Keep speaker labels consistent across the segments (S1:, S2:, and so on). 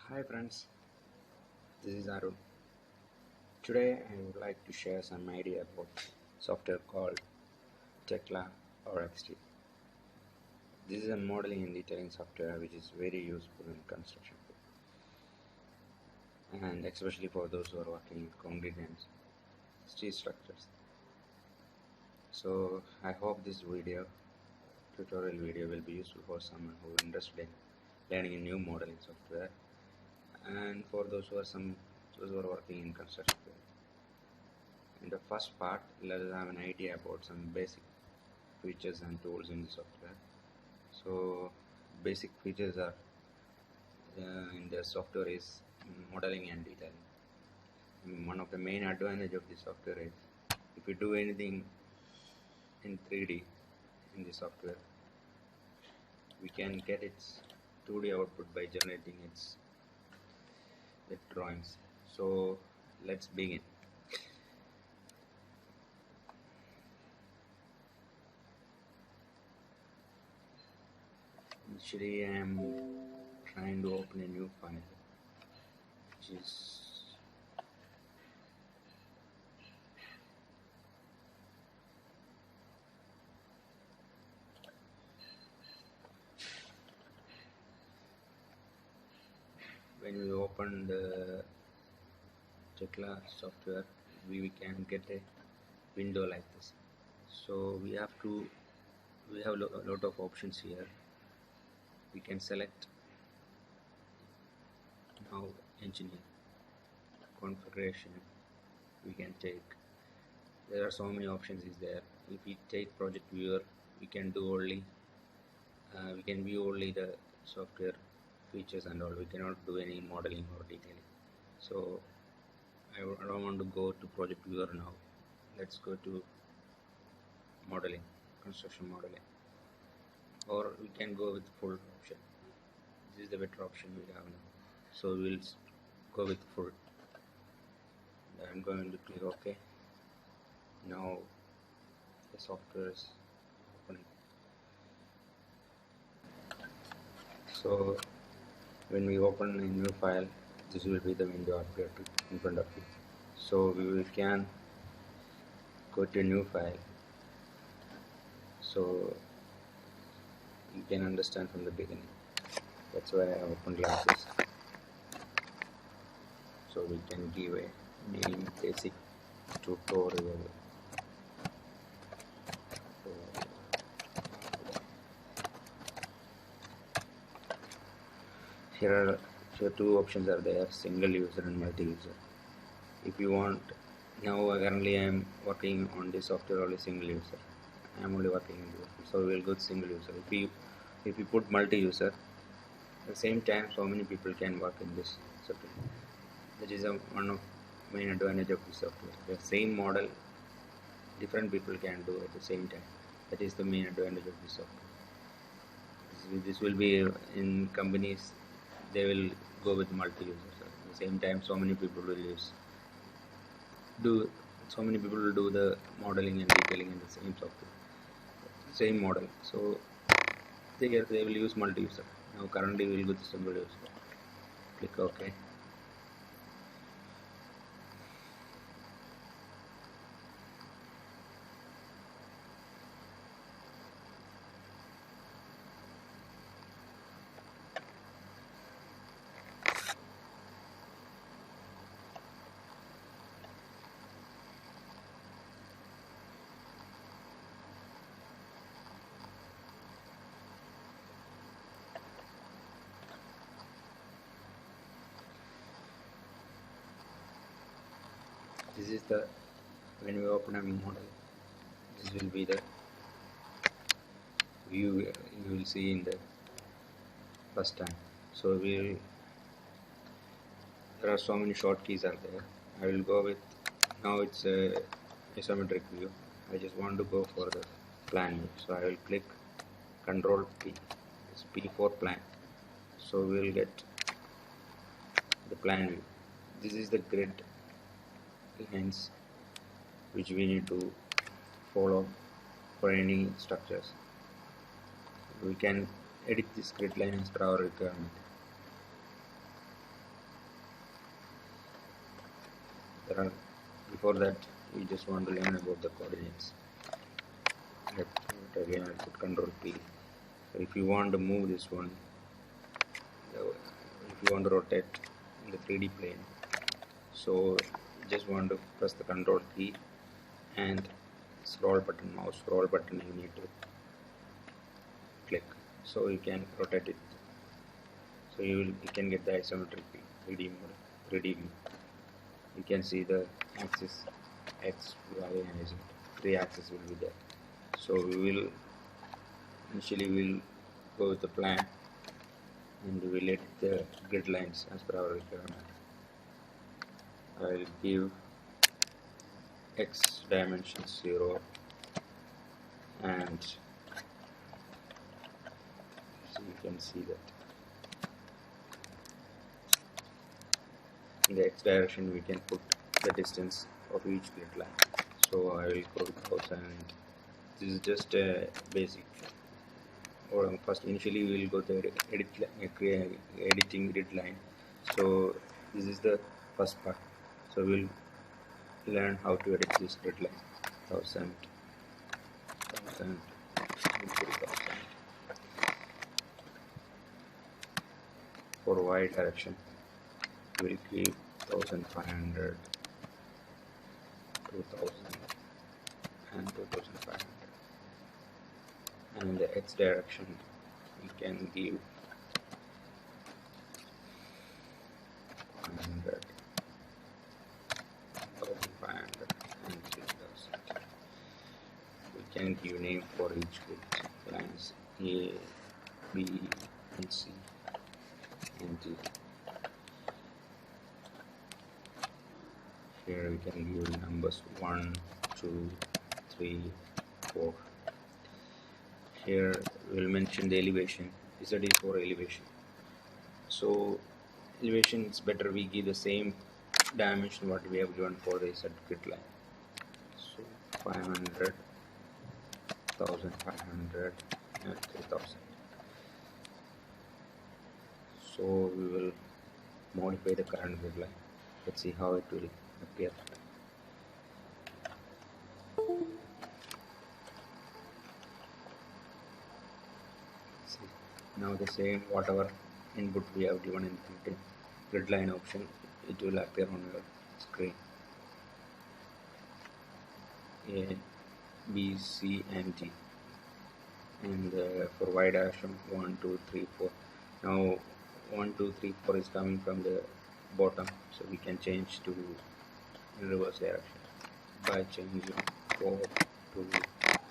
S1: Hi friends, this is Arun. Today I would like to share some idea about software called Tekla or XT. This is a modeling and detailing software which is very useful in construction and especially for those who are working in concrete and steel structures. So I hope this tutorial video will be useful for someone who is interested in learning a new modeling software and for those who are working in construction field. In the first part, let us have an idea about some basic features and tools in the software. So, basic features are in the software is modeling and detailing. One of the main advantage of the software is if you do anything in 3D in the software, we can get its 2D output by generating its drawings. So, let's begin. Initially, I am trying to open a new file, which is when we open the Tekla software, we can get a window like this. So we have a lot of options here. We can select now engineer configuration. We can take. There are so many options is there. If we take project viewer, we can do only. We can view only the software features and all. We cannot do any modeling or detailing. So I don't want to go to project viewer now. Let's go to modeling, construction modeling, or we can go with full option. This is the better option we have now, so we'll go with full. I'm going to click OK. Now the software is opening. So when we open a new file, this will be the window appear in front of you. So we can go to a new file, so you can understand from the beginning. That's why I opened glasses. So we can give a name basic tutorial. Here two options are there: single user and multi-user. If you want, now currently I am working on this software only single user. I am only working in this, so we will go to single user. If you put multi-user, at the same time so many people can work in this software. That is one of main advantage of this software. The same model, different people can do at the same time. That is the main advantage of this software. This will be in companies. They will go with multi-users. At the same time, so many people will do the modeling and detailing in the same software, same model. So they will use multi-user. Now currently we will go to single user. Click OK. This is the when we open a model, this will be the view you will see in the first time. So there are so many shortkeys are there. I will go with, now it's a isometric view. I just want to go for the plan view, so I will click Control P. It's P for plan. So we will get the plan view. This is the grid lines which we need to follow for any structures. We can edit this grid line as per our requirement. before that we just want to learn about the coordinates. Again I'll put control P. So if you want to move this one, if you want to rotate in the 3D plane, so you just want to press the control key and mouse scroll button you need to click, so you can rotate it. So you can get the isometric 3D mode, 3D view. You can see the axis X, Y and Z. 3 axes will be there. So we will initially go with the plan and we will edit the grid lines as per our requirement. I will give X dimensions 0 and so you can see that in the X direction we can put the distance of each grid line. So I will go with 1000. This is just a basic. Or first initially we will go to editing grid line. So this is the first part. So we'll learn how to edit this grid line. 1000 for Y direction we'll keep 1500, 2000 and 2500, and in the X direction we can give 100, 1500 and 3000. We can give name for each grid lines A, B and C and D. Here we can give numbers 1, 2, 3, 4. Here we'll mention the elevation. Z is for elevation. So elevation is better we give the same dimension what we have given for the Z grid line. So 500, 1500 and 3000. So we will modify the current grid line. Let's see how it will appear. See, now the same whatever input we have given in the grid line option, it will appear on your screen. A, B, C and D, and for Y direction 1, 2, 3, 4. Now 1, 2, 3, 4 is coming from the bottom, so we can change to in reverse direction by changing 4, 2, 3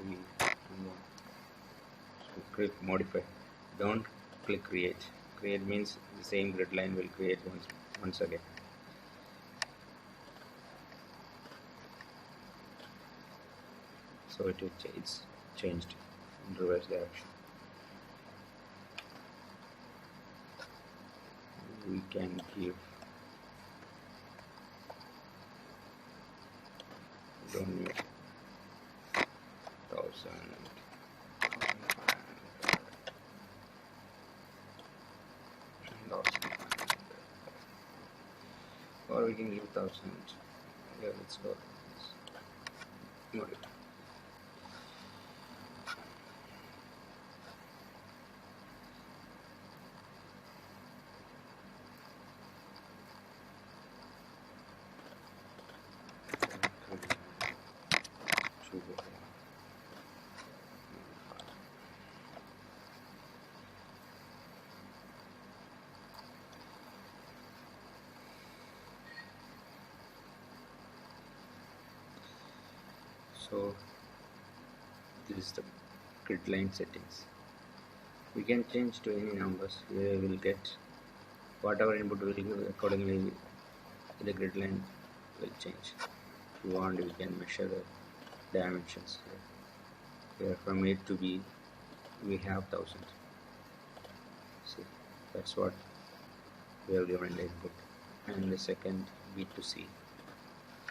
S1: and 1. So click modify. Don't click create. Create means the same grid line will create once again. So it's changed in reverse direction. We can give don't need 1000, or we can give 1000. Yeah, let's go. Modify. So this is the grid line settings. We can change to any numbers. We will get whatever input will give, accordingly the grid line will change. If you want, we can measure the dimensions here. From A to B we have 1000. See, that's what we have given the input. And the second B to C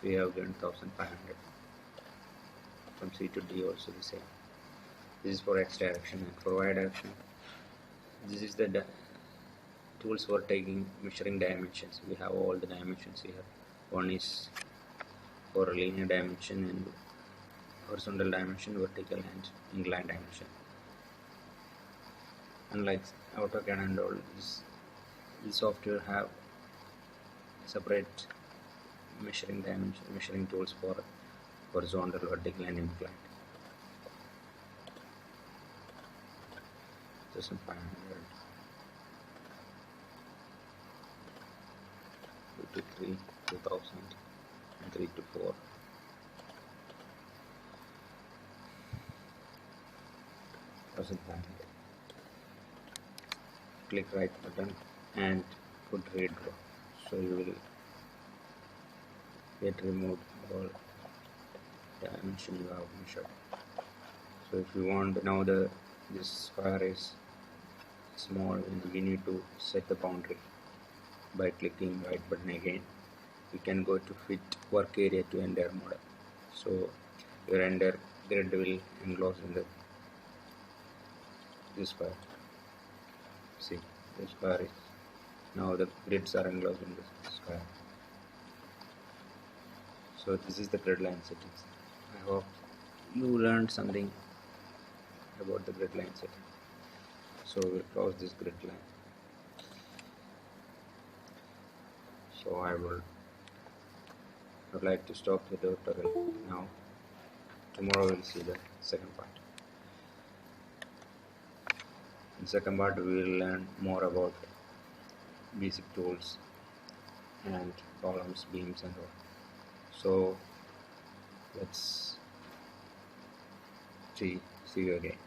S1: we have given 1500. From C to D also the same. This is for X direction, and for Y direction this is the tools for measuring dimensions. We have all the dimensions here. One is for linear dimension and horizontal dimension, vertical and inclined dimension. Unlike AutoCAD and all, this software have separate measuring tools for horizontal, vertical and inclined. 1500, 2 to 3, 2000 and 3 to 4. Click right button and put redraw, so you will get removed all dimension you have measured. So if you want now this square is small, and we need to set the boundary by clicking right button again. You can go to fit work area to entire model, so your entire grid will enclose in this square. See, this square is now the grids are enclosed in this square. So this is the grid line settings. I hope you learned something about the grid line setting. So we'll close this grid line. So I would like to stop the tutorial now. Tomorrow we'll see the second part. In the second part we will learn more about basic tools and columns, beams and all. So let's see you again.